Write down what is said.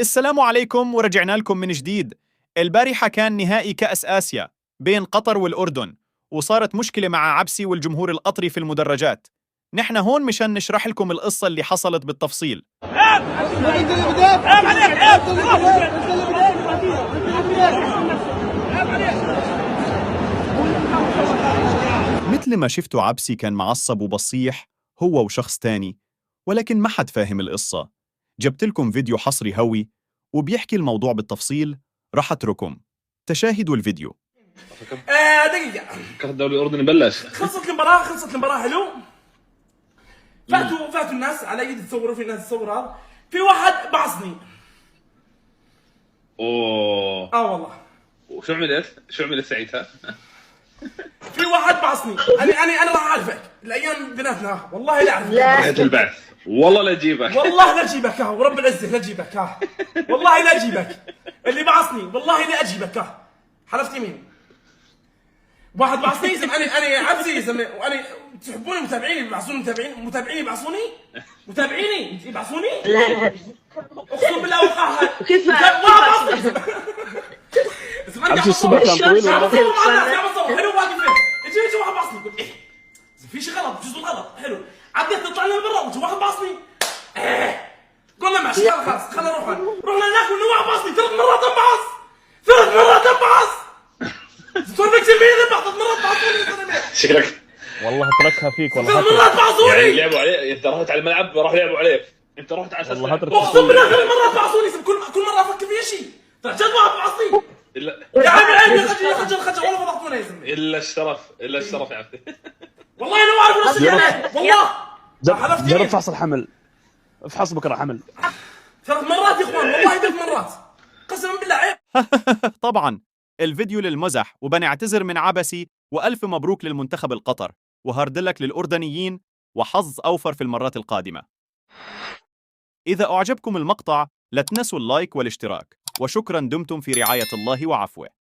السلام عليكم ورجعنا لكم من جديد. البارحة كان نهائي كأس آسيا بين قطر والأردن، وصارت مشكلة مع عبسي والجمهور القطري في المدرجات. نحن هون مشان نشرح لكم القصة اللي حصلت بالتفصيل. مثل ما شفتوا عبسي كان معصب وبصيح هو وشخص تاني، ولكن ما حد فاهم القصة. جبت لكم فيديو حصري هوي وبيحكي الموضوع بالتفصيل، راح اترككم تشاهدوا الفيديو. دقيقة. كان الدوري الأردني بلش. خلصت المباراة حلو. فاتوا الناس على يد تصوروا، في ناس تصور هذا. في واحد بعصني. اوه والله. وشو عملت ساعتها؟ في واحد بعصني. انا راح اعرفك الايام بيناتنا، والله لا اعرفك. رحت البعث والله لا اجيبك. والله لا اجيبك ورب العزة لا اجيبك والله لا اجيبك. اللي بعصني والله لا اجيبك حلفت يمين. واحد بعصني يسمى انا عبسي يسمى، وانا تحبوني متابعيني يبعصوني، متابعيني يبعصوني. لا اقسم بالله وقعها. كيف عبسي الصبح كان طويل يا والله. بصور حلو واقف فين؟ يجي واحد بعصني يقول ايه في شيء غلط، جزء غلط. حلو عديت نطلع لنا برا وجه واحد بعصني. قلنا ماشي خلاص خلينا نروح هناك، وانه واحد بعصني 3 مرات انبعص. صار بكسر فيني 3 مرات بعصوني. شكلك والله تركها فيك والله. 3 مرات بعصوني. يعني لعبوا عليك، انت رحت على الملعب راح لعبوا عليك، انت رحت على اساس والله هترك. اقسم بالله 3 مرات بعصوني. كل مرة افكر في شيء جد واحد بعصني. الا يا عمي عيب يا خجل والله فضحتونا يا زلمه. الا الشرف يا عبسي. والله انا ما اعرف نفس الشيء والله. جرب فحص الحمل، افحص بكره حمل. 3 مرات يا اخوان، والله 3 مرات قسما بالله عيب. طبعا الفيديو للمزح، وبنعتذر من عبسي، وألف مبروك للمنتخب القطر، وهاردلك للأردنيين، وحظ أوفر في المرات القادمة. إذا أعجبكم المقطع لا تنسوا اللايك والاشتراك، وشكرا، دمتم في رعاية الله وعفوه.